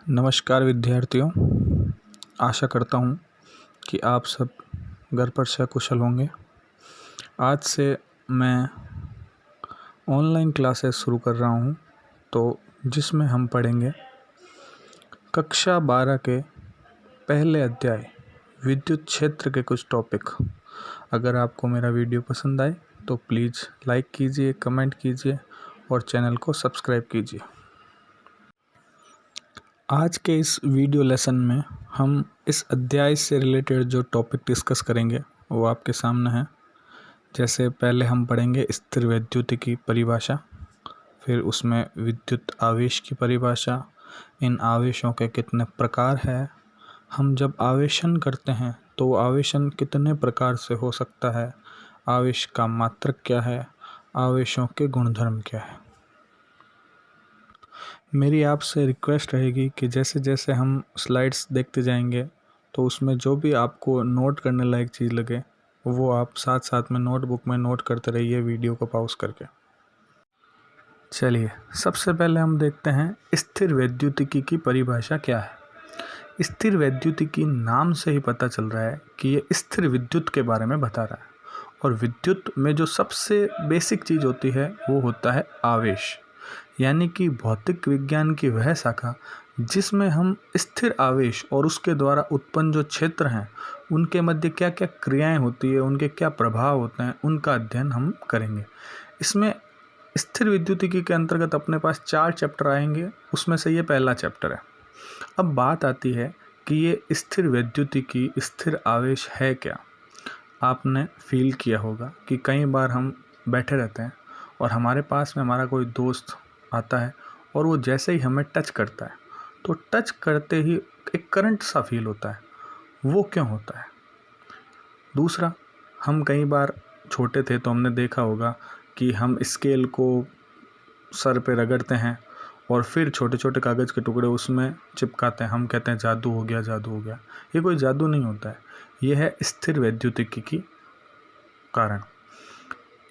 नमस्कार विद्यार्थियों, आशा करता हूँ कि आप सब घर पर सकुशल होंगे। आज से मैं ऑनलाइन क्लासेस शुरू कर रहा हूँ, तो जिसमें हम पढ़ेंगे कक्षा 12 के पहले अध्याय विद्युत क्षेत्र के कुछ टॉपिक। अगर आपको मेरा वीडियो पसंद आए तो प्लीज़ लाइक कीजिए, कमेंट कीजिए और चैनल को सब्सक्राइब कीजिए। आज के इस वीडियो लेसन में हम इस अध्याय से रिलेटेड जो टॉपिक डिस्कस करेंगे वो आपके सामने है। जैसे पहले हम पढ़ेंगे स्थिर वैद्युत की परिभाषा, फिर उसमें विद्युत आवेश की परिभाषा, इन आवेशों के कितने प्रकार हैं, हम जब आवेशन करते हैं तो वो आवेशन कितने प्रकार से हो सकता है, आवेश का मात्रक क्या है, आवेशों के गुणधर्म क्या है। मेरी आपसे रिक्वेस्ट रहेगी कि जैसे जैसे हम स्लाइड्स देखते जाएंगे तो उसमें जो भी आपको नोट करने लायक चीज़ लगे वो आप साथ साथ में नोटबुक में नोट करते रहिए वीडियो को पॉज करके। चलिए, सबसे पहले हम देखते हैं स्थिर वैद्युतिकी की परिभाषा क्या है। स्थिर वैद्युतिकी नाम से ही पता चल रहा है कि ये स्थिर विद्युत के बारे में बता रहा है, और विद्युत में जो सबसे बेसिक चीज़ होती है वो होता है आवेश, यानी कि भौतिक विज्ञान की वह शाखा जिसमें हम स्थिर आवेश और उसके द्वारा उत्पन्न जो क्षेत्र हैं उनके मध्य क्या क्या क्रियाएं होती है, उनके क्या प्रभाव होते हैं, उनका अध्ययन हम करेंगे। इसमें स्थिर विद्युतिकी के अंतर्गत अपने पास 4 चैप्टर आएंगे, उसमें से ये पहला चैप्टर है। अब बात आती है कि ये स्थिर वैद्युतिकी, स्थिर आवेश है क्या। आपने फील किया होगा कि कई बार हम बैठे रहते हैं और हमारे पास में हमारा कोई दोस्त आता है और वो जैसे ही हमें टच करता है तो टच करते ही एक करंट सा फील होता है। वो क्यों होता है? दूसरा, हम कई बार छोटे थे तो हमने देखा होगा कि हम स्केल को सर पे रगड़ते हैं और फिर छोटे छोटे कागज़ के टुकड़े उसमें चिपकाते हैं। हम कहते हैं जादू हो गया, जादू हो गया। ये कोई जादू नहीं होता है, ये है स्थिर वैद्युतिकी की कारण।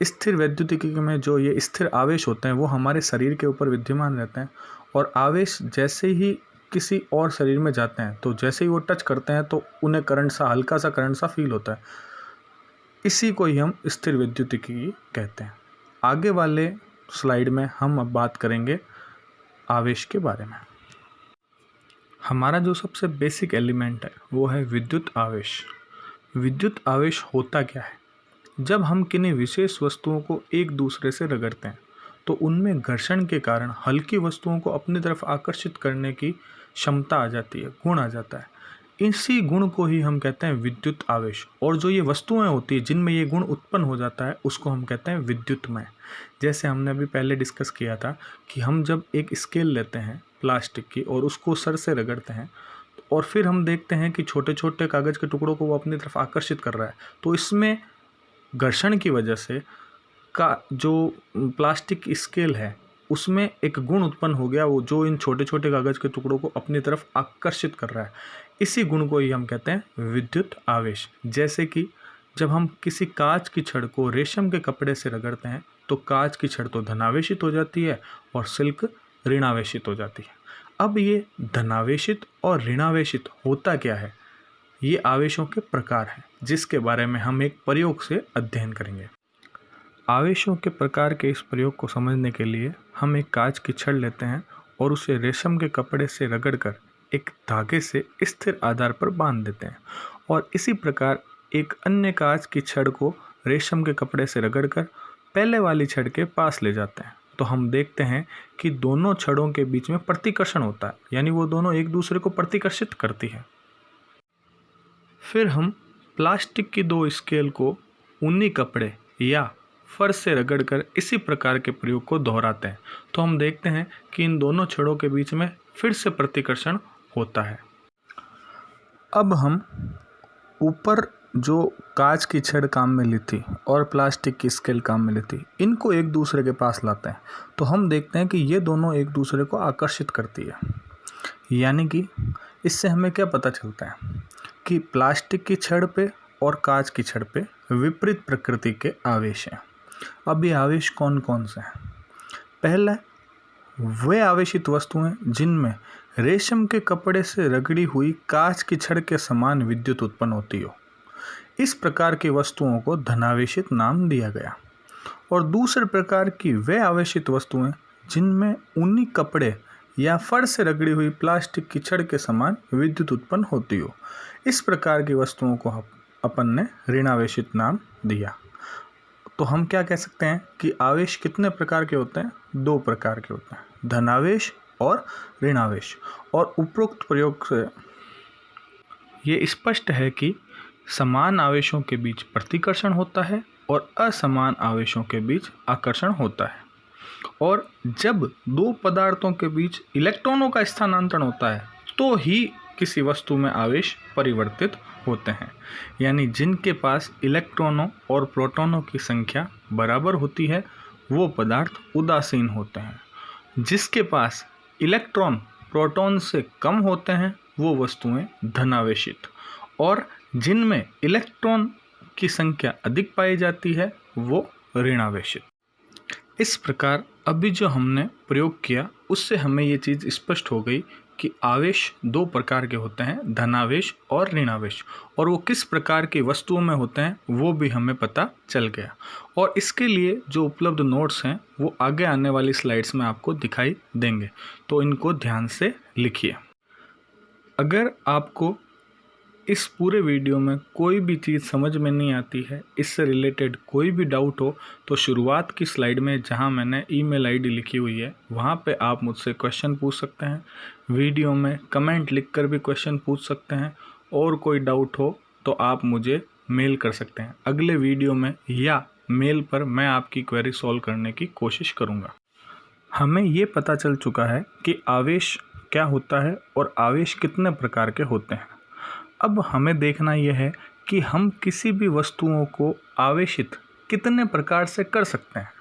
स्थिर वैद्युतिकी में जो ये स्थिर आवेश होते हैं वो हमारे शरीर के ऊपर विद्यमान रहते हैं, और आवेश जैसे ही किसी और शरीर में जाते हैं तो जैसे ही वो टच करते हैं तो उन्हें करंट सा, हल्का सा करंट सा फील होता है। इसी को ही हम स्थिर वैद्युतिकी कहते हैं। आगे वाले स्लाइड में हम अब बात करेंगे आवेश के बारे में। हमारा जो सबसे बेसिक एलिमेंट है वो है विद्युत आवेश। विद्युत आवेश होता क्या है? जब हम किन्हीं विशेष वस्तुओं को एक दूसरे से रगड़ते हैं तो उनमें घर्षण के कारण हल्की वस्तुओं को अपनी तरफ आकर्षित करने की क्षमता आ जाती है, गुण आ जाता है। इसी गुण को ही हम कहते हैं विद्युत आवेश, और जो ये वस्तुएं होती है जिनमें ये गुण उत्पन्न हो जाता है उसको हम कहते हैं विद्युतमय। जैसे हमने अभी पहले डिस्कस किया था कि हम जब एक स्केल लेते हैं प्लास्टिक की और उसको सर से रगड़ते हैं और फिर हम देखते हैं कि छोटे छोटे कागज़ के टुकड़ों को वो अपनी तरफ आकर्षित कर रहा है, तो इसमें घर्षण की वजह से का जो प्लास्टिक स्केल है उसमें एक गुण उत्पन्न हो गया, वो जो इन छोटे छोटे कागज़ के टुकड़ों को अपनी तरफ आकर्षित कर रहा है। इसी गुण को ही हम कहते हैं विद्युत आवेश। जैसे कि जब हम किसी कांच की छड़ को रेशम के कपड़े से रगड़ते हैं तो कांच की छड़ तो धनावेशित हो जाती है और सिल्क ऋणावेशित हो जाती है। अब ये धनावेशित और ऋणावेशित होता क्या है? ये आवेशों के प्रकार हैं जिसके बारे में हम एक प्रयोग से अध्ययन करेंगे। आवेशों के प्रकार के इस प्रयोग को समझने के लिए हम एक कांच की छड़ लेते हैं और उसे रेशम के कपड़े से रगड़कर एक धागे से स्थिर आधार पर बांध देते हैं, और इसी प्रकार एक अन्य कांच की छड़ को रेशम के कपड़े से रगड़कर पहले वाली छड़ के पास ले जाते हैं। तो हम देखते हैं कि दोनों छड़ों के बीच में प्रतिकर्षण होता है, यानी वो दोनों एक दूसरे को प्रतिकर्षित करती है। फिर हम प्लास्टिक की 2 स्केल को ऊनी कपड़े या फर्श से रगड़कर इसी प्रकार के प्रयोग को दोहराते हैं, तो हम देखते हैं कि इन दोनों छड़ों के बीच में फिर से प्रतिकर्षण होता है। अब हम ऊपर जो कांच की छड़ काम में ली थी और प्लास्टिक की स्केल काम में ली थी, इनको एक दूसरे के पास लाते हैं, तो हम देखते हैं कि ये दोनों एक दूसरे को आकर्षित करती है। यानी कि इससे हमें क्या पता चलता है कि प्लास्टिक की छड़ पे और कांच की छड़ पे विपरीत प्रकृति के आवेश हैं। अब ये आवेश कौन कौन से हैं? पहला वे आवेशित वस्तुएं जिनमें रेशम के कपड़े से रगड़ी हुई कांच की छड़ के समान विद्युत उत्पन्न होती हो। इस प्रकार की वस्तुओं को धनावेशित नाम दिया गया। और दूसरे प्रकार की वे आवेशित वस्तुएं जिनमें ऊनी कपड़े या फर से रगड़ी हुई प्लास्टिक की छड़ के समान विद्युत उत्पन्न होती हो। इस प्रकार की वस्तुओं को अपन ने ऋणावेशित नाम दिया। तो हम क्या कह सकते हैं कि आवेश कितने प्रकार के होते हैं? 2 प्रकार के होते हैं, धनावेश और ऋणावेश। और उपरोक्त प्रयोग से ये स्पष्ट है कि समान आवेशों के बीच प्रतिकर्षण होता है और असमान आवेशों के बीच आकर्षण होता है। और जब 2 पदार्थों के बीच इलेक्ट्रॉनों का स्थानांतरण होता है तो ही किसी वस्तु में आवेश परिवर्तित होते हैं। यानी जिनके पास इलेक्ट्रॉनों और प्रोटॉनों की संख्या बराबर होती है वो पदार्थ उदासीन होते हैं। जिसके पास इलेक्ट्रॉन प्रोटॉन से कम होते हैं वो वस्तुएं धनावेशित, और जिनमें इलेक्ट्रॉन की संख्या अधिक पाई जाती है वो ऋणावेशित। इस प्रकार अभी जो हमने प्रयोग किया उससे हमें ये चीज़ स्पष्ट हो गई कि आवेश 2 प्रकार के होते हैं, धनावेश और ऋणावेश, और वो किस प्रकार की वस्तुओं में होते हैं वो भी हमें पता चल गया। और इसके लिए जो उपलब्ध नोट्स हैं वो आगे आने वाली स्लाइड्स में आपको दिखाई देंगे, तो इनको ध्यान से लिखिए। अगर आपको इस पूरे वीडियो में कोई भी चीज़ समझ में नहीं आती है, इससे रिलेटेड कोई भी डाउट हो, तो शुरुआत की स्लाइड में जहां मैंने ईमेल आईडी लिखी हुई है वहां पे आप मुझसे क्वेश्चन पूछ सकते हैं। वीडियो में कमेंट लिखकर भी क्वेश्चन पूछ सकते हैं, और कोई डाउट हो तो आप मुझे मेल कर सकते हैं। अगले वीडियो में या मेल पर मैं आपकी क्वेरी सॉल्व करने की कोशिश करूँगा। हमें ये पता चल चुका है कि आवेश क्या होता है और आवेश कितने प्रकार के होते हैं। अब हमें देखना यह है कि हम किसी भी वस्तुओं को आवेशित कितने प्रकार से कर सकते हैं।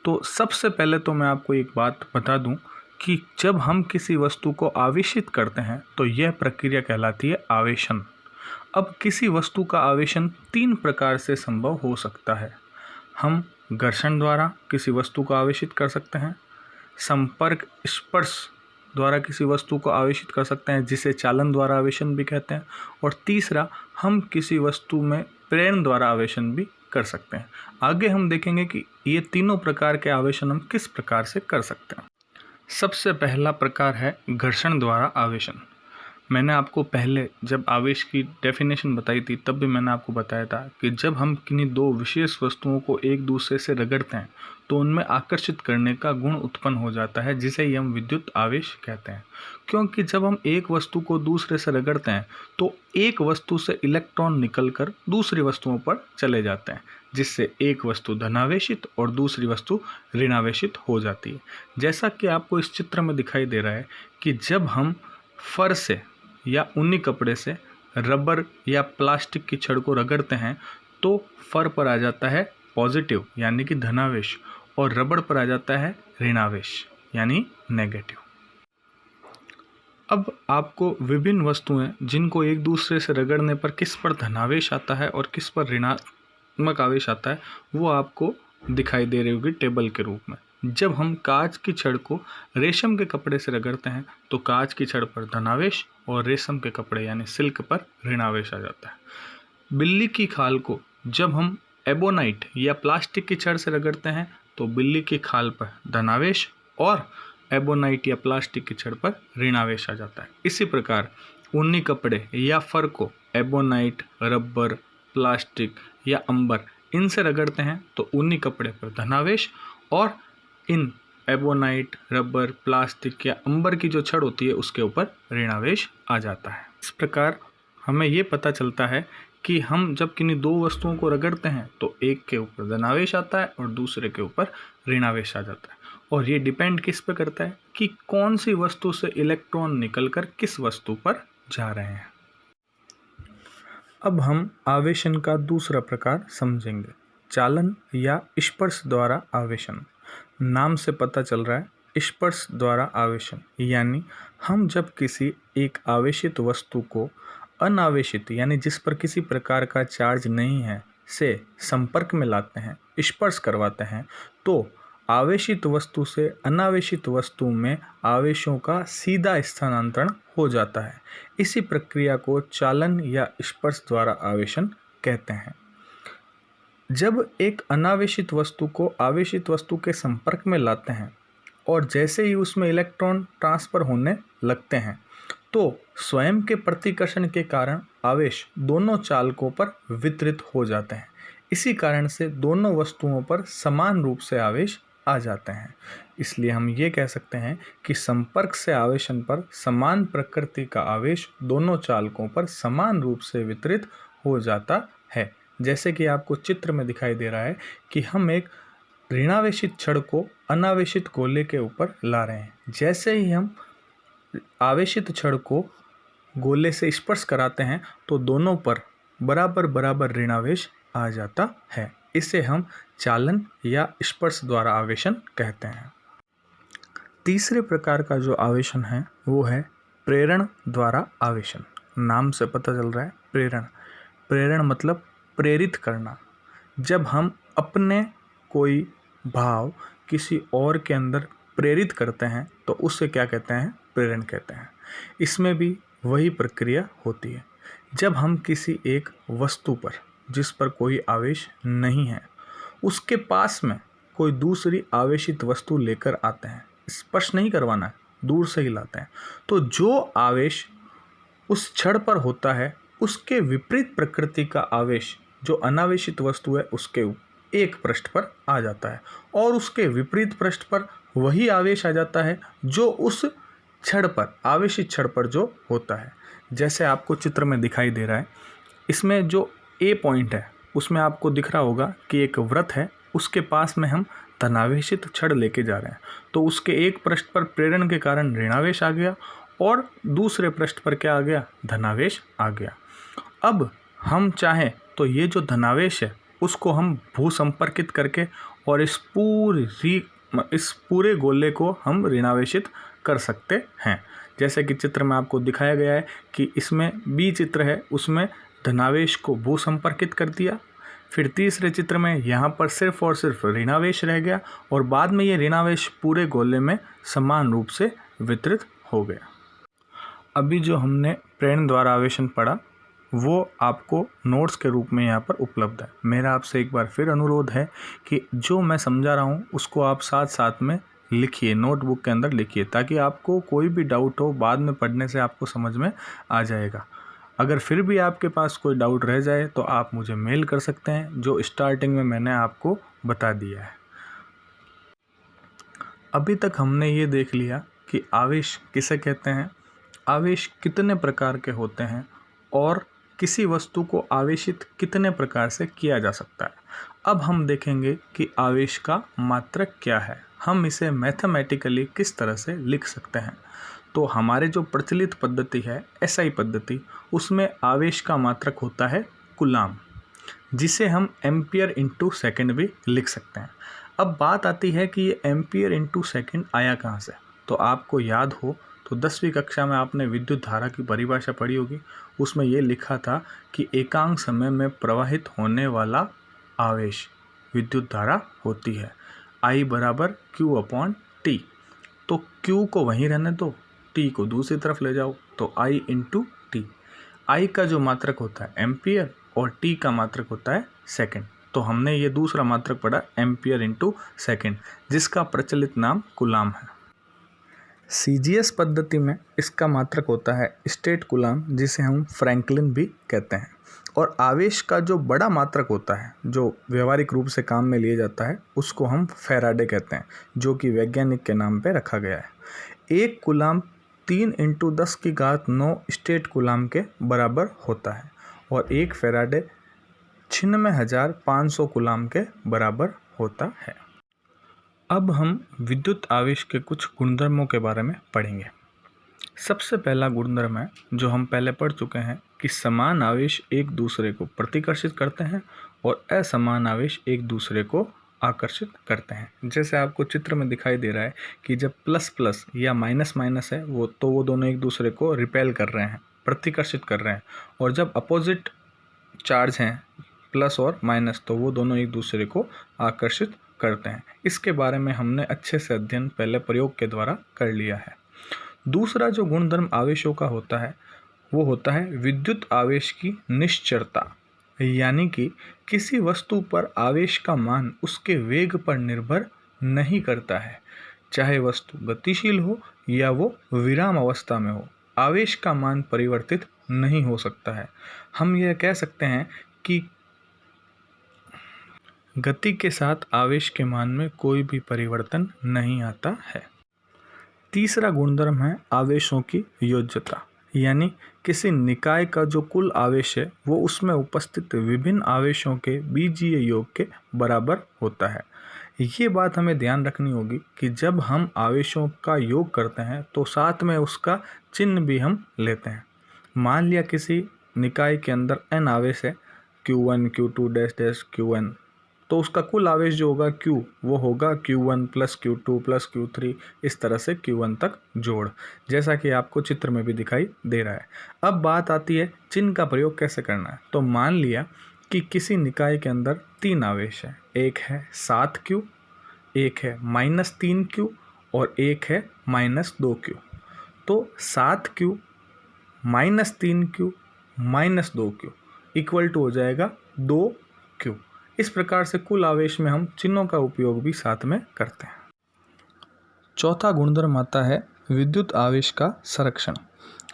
तो सबसे पहले तो मैं आपको एक बात बता दूं कि जब हम किसी वस्तु को आवेशित करते हैं तो यह प्रक्रिया कहलाती है आवेशन। अब किसी वस्तु का आवेशन 3 प्रकार से संभव हो सकता है। हम घर्षण द्वारा किसी वस्तु को आवेशित कर सकते हैं, संपर्क स्पर्श द्वारा किसी वस्तु को आवेशित कर सकते हैं जिसे चालन द्वारा आवेशन भी कहते हैं, और तीसरा हम किसी वस्तु में प्रेरण द्वारा आवेशन भी कर सकते हैं। आगे हम देखेंगे कि ये तीनों प्रकार के आवेशन हम किस प्रकार से कर सकते हैं। सबसे पहला प्रकार है घर्षण द्वारा आवेशन। मैंने आपको पहले जब आवेश की डेफिनेशन बताई थी तब भी मैंने आपको बताया था कि जब हम किन्हीं 2 विशेष वस्तुओं को एक दूसरे से रगड़ते हैं तो उनमें आकर्षित करने का गुण उत्पन्न हो जाता है, जिसे ही हम विद्युत आवेश कहते हैं। क्योंकि जब हम एक वस्तु को दूसरे से रगड़ते हैं तो एक वस्तु से इलेक्ट्रॉन निकलकर दूसरी वस्तुओं पर चले जाते हैं, जिससे एक वस्तु धनावेशित और दूसरी वस्तु ऋणावेशित हो जाती है। जैसा कि आपको इस चित्र में दिखाई दे रहा है कि जब हम फर से या ऊनी कपड़े से रबर या प्लास्टिक की छड़ को रगड़ते हैं तो फर पर आ जाता है पॉजिटिव यानी कि धनावेश, और रबर पर आ जाता है ऋणावेश यानी नेगेटिव। अब आपको विभिन्न वस्तुएं जिनको एक दूसरे से रगड़ने पर किस पर धनावेश आता है और किस पर ऋणात्मक आवेश आता है वो आपको दिखाई दे रही होगी टेबल के रूप में। जब हम कांच की छड़ को रेशम के कपड़े से रगड़ते हैं तो कांच की छड़ पर धनावेश और रेशम के कपड़े यानी सिल्क पर ऋणावेश आ जाता है। बिल्ली की खाल को जब हम एबोनाइट या प्लास्टिक की छड़ से रगड़ते हैं तो बिल्ली की खाल पर धनावेश और एबोनाइट या प्लास्टिक की छड़ पर ऋणावेश आ जाता है। इसी प्रकार ऊनी कपड़े या फर को एबोनाइट, रबर, प्लास्टिक या अंबर इनसे रगड़ते हैं तो ऊनी कपड़े पर धनावेश और इन एबोनाइट, रबर, प्लास्टिक या अंबर की जो छड़ होती है उसके ऊपर ऋणावेश आ जाता है। इस प्रकार हमें ये पता चलता है कि हम जब किन्हीं 2 वस्तुओं को रगड़ते हैं तो एक के ऊपर धनावेश आता है और दूसरे के ऊपर ऋणावेश आ जाता है। और ये डिपेंड किस पे करता है कि कौन सी वस्तु से इलेक्ट्रॉन निकलकर किस वस्तु पर जा रहे हैं। अब हम आवेशन का दूसरा प्रकार समझेंगे, चालन या स्पर्श द्वारा आवेशन। नाम से पता चल रहा है स्पर्श द्वारा आवेशन, यानी हम जब किसी एक आवेशित वस्तु को अनावेशित यानी जिस पर किसी प्रकार का चार्ज नहीं है से संपर्क में लाते हैं, स्पर्श करवाते हैं, तो आवेशित वस्तु से अनावेशित वस्तु में आवेशों का सीधा स्थानांतरण हो जाता है। इसी प्रक्रिया को चालन या स्पर्श द्वारा आवेशन कहते हैं। जब एक अनावेशित वस्तु को आवेशित वस्तु के संपर्क में लाते हैं और जैसे ही उसमें इलेक्ट्रॉन ट्रांसफर होने लगते हैं तो स्वयं के प्रतिकर्षण के कारण आवेश दोनों चालकों पर वितरित हो जाते हैं। इसी कारण से दोनों वस्तुओं पर समान रूप से आवेश आ जाते हैं। इसलिए हम ये कह सकते हैं कि संपर्क से आवेशन पर समान प्रकृति का आवेश दोनों चालकों पर समान रूप से वितरित हो जाता है। जैसे कि आपको चित्र में दिखाई दे रहा है कि हम एक ऋणावेशित छड़ को अनावेशित गोले के ऊपर ला रहे हैं। जैसे ही हम आवेशित छड़ को गोले से स्पर्श कराते हैं तो दोनों पर बराबर बराबर ऋणावेश आ जाता है। इसे हम चालन या स्पर्श द्वारा आवेशन कहते हैं। तीसरे प्रकार का जो आवेशन है वो है प्रेरण द्वारा आवेशन। नाम से पता चल रहा है प्रेरण। प्रेरण मतलब प्रेरित करना। जब हम अपने कोई भाव किसी और के अंदर प्रेरित करते हैं तो उससे क्या कहते हैं? प्रेरण कहते हैं। इसमें भी वही प्रक्रिया होती है। जब हम किसी एक वस्तु पर जिस पर कोई आवेश नहीं है उसके पास में कोई दूसरी आवेशित वस्तु लेकर आते हैं, स्पर्श नहीं करवाना है, दूर से ही लाते हैं, तो जो आवेश उस छड़ पर होता है उसके विपरीत प्रकृति का आवेश जो अनावेशित वस्तु है उसके एक पृष्ठ पर आ जाता है और उसके विपरीत पृष्ठ पर वही आवेश आ जाता है जो उस छड़ पर आवेशित छड़ पर जो होता है। जैसे आपको चित्र में दिखाई दे रहा है, इसमें जो ए पॉइंट है उसमें आपको दिख रहा होगा कि एक वृत्त है, उसके पास में हम धनावेशित छड़ लेके जा रहे हैं, तो उसके एक पृष्ठ पर प्रेरण के कारण ऋणावेश आ गया और दूसरे पृष्ठ पर क्या आ गया? धनावेश आ गया। अब हम चाहें तो ये जो धनावेश है उसको हम भू संपर्कित करके और इस पूरे गोले को हम ऋणावेशित कर सकते हैं। जैसे कि चित्र में आपको दिखाया गया है कि इसमें बी चित्र है, उसमें धनावेश को भू संपर्कित कर दिया। फिर तीसरे चित्र में यहाँ पर सिर्फ और सिर्फ ऋणावेश रह गया और बाद में ये ऋणावेश पूरे गोले में समान रूप से वितरित हो गया। अभी जो हमने प्रेरण द्वारा आवेशन पढ़ा वो आपको नोट्स के रूप में यहाँ पर उपलब्ध है। मेरा आपसे एक बार फिर अनुरोध है कि जो मैं समझा रहा हूँ उसको आप साथ साथ में लिखिए, नोटबुक के अंदर लिखिए, ताकि आपको कोई भी डाउट हो बाद में पढ़ने से आपको समझ में आ जाएगा। अगर फिर भी आपके पास कोई डाउट रह जाए तो आप मुझे मेल कर सकते हैं, जो स्टार्टिंग में मैंने आपको बता दिया है। अभी तक हमने ये देख लिया कि आवेश किसे कहते हैं, आवेश कितने प्रकार के होते हैं और किसी वस्तु को आवेशित कितने प्रकार से किया जा सकता है। अब हम देखेंगे कि आवेश का मात्रक क्या है, हम इसे मैथमेटिकली किस तरह से लिख सकते हैं। तो हमारे जो प्रचलित पद्धति है एसआई पद्धति, उसमें आवेश का मात्रक होता है कूलाम, जिसे हम एम्पियर इंटू सेकेंड भी लिख सकते हैं। अब बात आती है कि ये एम्पियर इंटू सेकेंड आया कहाँ से। तो आपको याद हो तो 10वीं कक्षा में आपने विद्युत धारा की परिभाषा पढ़ी होगी, उसमें ये लिखा था कि एकांक समय में प्रवाहित होने वाला आवेश विद्युत धारा होती है। I बराबर Q अपॉन T। तो Q को वहीं रहने दो, T को दूसरी तरफ ले जाओ, तो I इंटू टी। I का जो मात्रक होता है एम्पियर और T का मात्रक होता है सेकेंड। तो हमने ये दूसरा मात्रक पढ़ा एम्पियर इंटू सेकेंड, जिसका प्रचलित नाम कूलाम है। CGS पद्धति में इसका मात्रक होता है स्टेट कूलाम, जिसे हम फ्रैंकलिन भी कहते हैं। और आवेश का जो बड़ा मात्रक होता है जो व्यवहारिक रूप से काम में लिया जाता है उसको हम फैराडे कहते हैं, जो कि वैज्ञानिक के नाम पे रखा गया है। एक कूलाम 3 × 10⁹ स्टेट कूलाम के बराबर होता है और एक फैराडे 96,500 कूलाम के बराबर होता है। अब हम विद्युत आवेश के कुछ गुणधर्मों के बारे में पढ़ेंगे। सबसे पहला गुणधर्म है जो हम पहले पढ़ चुके हैं कि समान आवेश एक दूसरे को प्रतिकर्षित करते हैं और असमान आवेश एक दूसरे को आकर्षित करते हैं। जैसे आपको चित्र में दिखाई दे रहा है कि जब प्लस प्लस या माइनस माइनस है वो दोनों एक दूसरे को रिपेल कर रहे हैं, प्रतिकर्षित कर रहे हैं, और जब अपोजिट चार्ज हैं प्लस और माइनस तो वो दोनों एक दूसरे को आकर्षित करते हैं। इसके बारे में हमने अच्छे से अध्ययन पहले प्रयोग के द्वारा कर लिया है। दूसरा जो गुणधर्म आवेशों का होता है वो होता है विद्युत आवेश की निश्चरता, यानी कि किसी वस्तु पर आवेश का मान उसके वेग पर निर्भर नहीं करता है। चाहे वस्तु गतिशील हो या वो विराम अवस्था में हो, आवेश का मान परिवर्तित नहीं हो सकता है। हम यह कह सकते हैं कि गति के साथ आवेश के मान में कोई भी परिवर्तन नहीं आता है। तीसरा गुणधर्म है आवेशों की योज्यता, यानी किसी निकाय का जो कुल आवेश है वो उसमें उपस्थित विभिन्न आवेशों के बीजीय योग के बराबर होता है। ये बात हमें ध्यान रखनी होगी कि जब हम आवेशों का योग करते हैं तो साथ में उसका चिन्ह भी हम लेते हैं। मान लिया किसी निकाय के अंदर n आवेश है, Q1 Q2 dash dash Qn, तो उसका कुल आवेश जो होगा Q वो होगा Q1 plus Q2 plus Q3, इस तरह से Q1 तक जोड़, जैसा कि आपको चित्र में भी दिखाई दे रहा है। अब बात आती है चिन्ह का प्रयोग कैसे करना है। तो मान लिया कि किसी निकाय के अंदर 3 आवेश है, एक है 7Q, एक है -3Q और एक है -2Q। तो 7Q -3Q -2Q equal to हो जाएगा 2Q। इस प्रकार से कुल आवेश में हम चिन्हों का उपयोग भी साथ में करते हैं। चौथा गुणधर्म आता है विद्युत आवेश का संरक्षण।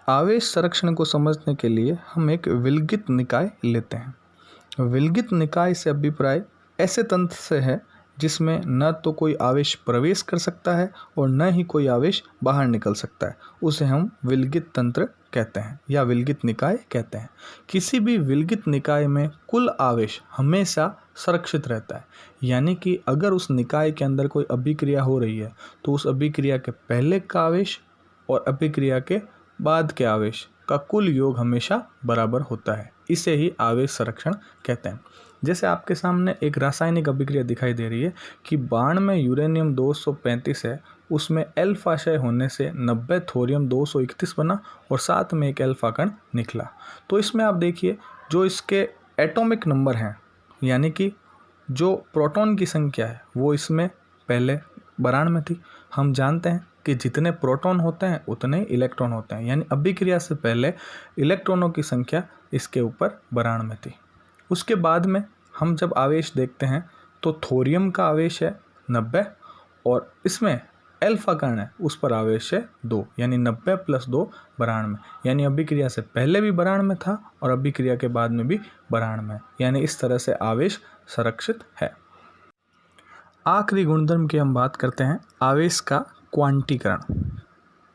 आवेश संरक्षण को समझने के लिए हम एक विलगित निकाय लेते हैं। विलगित निकाय से अभिप्राय ऐसे तंत्र से है जिसमें न तो कोई आवेश प्रवेश कर सकता है और न ही कोई आवेश बाहर निकल सकता है, उसे हम विलगित तंत्र कहते हैं या विलगित निकाय कहते हैं। किसी भी विलगित निकाय में कुल आवेश हमेशा संरक्षित रहता है, यानी कि अगर उस निकाय के अंदर कोई अभिक्रिया हो रही है तो उस अभिक्रिया के पहले का आवेश और अभिक्रिया के बाद के आवेश का कुल योग हमेशा बराबर होता है। इसे ही आवेश संरक्षण कहते हैं। जैसे आपके सामने एक रासायनिक अभिक्रिया दिखाई दे रही है कि बाण में यूरेनियम 235 है, उसमें अल्फा क्षय होने से 90 थोरियम 231 बना और साथ में एक अल्फा कण निकला। तो इसमें आप देखिए जो इसके एटॉमिक नंबर हैं, यानी कि जो प्रोटॉन की संख्या है वो इसमें पहले बाराण में थी। हम जानते हैं कि जितने प्रोटॉन होते हैं उतने इलेक्ट्रॉन होते हैं, यानी अभिक्रिया से पहले इलेक्ट्रॉनों की संख्या इसके ऊपर बाराण में थी। उसके बाद में हम जब आवेश देखते हैं तो थोरियम का आवेश है 90 और इसमें अल्फा कण है, उस पर आवेश है 2, यानी 90 + 2 बाराण में, यानी अभिक्रिया से पहले भी बाराण में था और अभिक्रिया के बाद में भी बाराण में, यानी इस तरह से आवेश संरक्षित है। आखिरी गुणधर्म की हम बात करते हैं आवेश का क्वांटीकरण।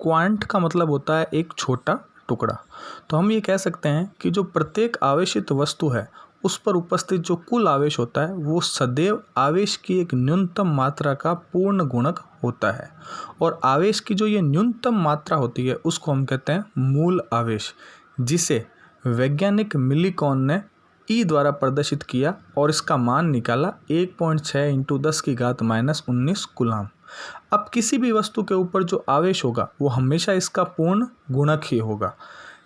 क्वांट का मतलब होता है एक छोटा टुकड़ा। तो हम ये कह सकते हैं कि जो प्रत्येक आवेशित वस्तु है उस पर उपस्थित जो कुल आवेश होता है वो सदैव आवेश की एक न्यूनतम मात्रा का पूर्ण गुणक होता है, और आवेश की जो ये न्यूनतम मात्रा होती है उसको हम कहते हैं मूल आवेश, जिसे वैज्ञानिक मिलीकॉन ने ई द्वारा प्रदर्शित किया और इसका मान निकाला 1.6 × 10⁻⁻19 कूलाम। अब किसी भी वस्तु के ऊपर जो आवेश होगा वो हमेशा इसका पूर्ण गुणक ही होगा,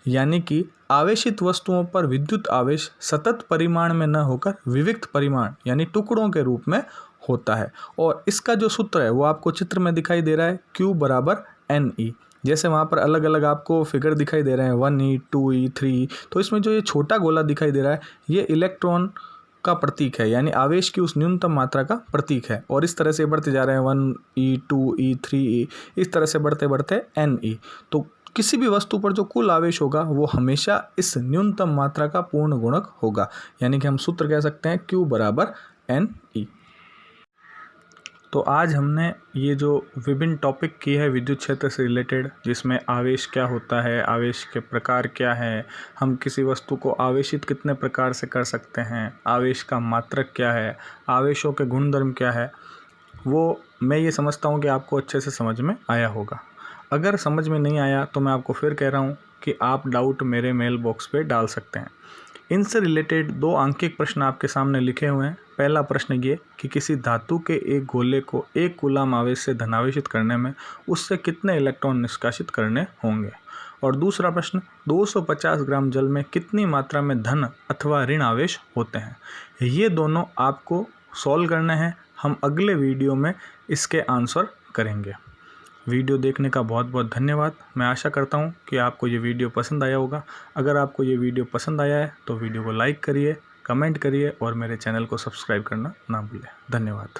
यानी कि आवेशित वस्तुओं पर विद्युत आवेश सतत परिमाण में न होकर विविक्त परिमाण यानी टुकड़ों के रूप में होता है। और इसका जो सूत्र है वो आपको चित्र में दिखाई दे रहा है, Q = Ne। जैसे वहाँ पर अलग अलग आपको फिगर दिखाई दे रहे हैं 1e 2e 3e, तो इसमें जो ये छोटा गोला दिखाई दे रहा है ये इलेक्ट्रॉन का प्रतीक है, यानी आवेश की उस न्यूनतम मात्रा का प्रतीक है। और इस तरह से बढ़ते जा रहे हैं 1e 2e 3e, इस तरह से बढ़ते बढ़ते Ne। तो किसी भी वस्तु पर जो कुल आवेश होगा वो हमेशा इस न्यूनतम मात्रा का पूर्ण गुणक होगा, यानी कि हम सूत्र कह सकते हैं Q = Ne। तो आज हमने ये जो विभिन्न टॉपिक की है विद्युत क्षेत्र से रिलेटेड, जिसमें आवेश क्या होता है, आवेश के प्रकार क्या है, हम किसी वस्तु को आवेशित कितने प्रकार से कर सकते हैं, आवेश का मात्रक क्या है, आवेशों के गुणधर्म क्या है, वो मैं ये समझता हूँ कि आपको अच्छे से समझ में आया होगा। अगर समझ में नहीं आया तो मैं आपको फिर कह रहा हूँ कि आप डाउट मेरे मेल बॉक्स पे डाल सकते हैं। इनसे रिलेटेड 2 आंकिक प्रश्न आपके सामने लिखे हुए हैं। पहला प्रश्न ये कि किसी धातु के एक गोले को 1 कूलाम आवेश से धनावेशित करने में उससे कितने इलेक्ट्रॉन निष्कासित करने होंगे, और दूसरा प्रश्न 250 ग्राम जल में कितनी मात्रा में धन अथवा ऋण आवेश होते हैं। ये दोनों आपको सॉल्व करने हैं, हम अगले वीडियो में इसके आंसर करेंगे। वीडियो देखने का बहुत बहुत धन्यवाद। मैं आशा करता हूँ कि आपको ये वीडियो पसंद आया होगा। अगर आपको ये वीडियो पसंद आया है तो वीडियो को लाइक करिए, कमेंट करिए और मेरे चैनल को सब्सक्राइब करना ना भूलें। धन्यवाद।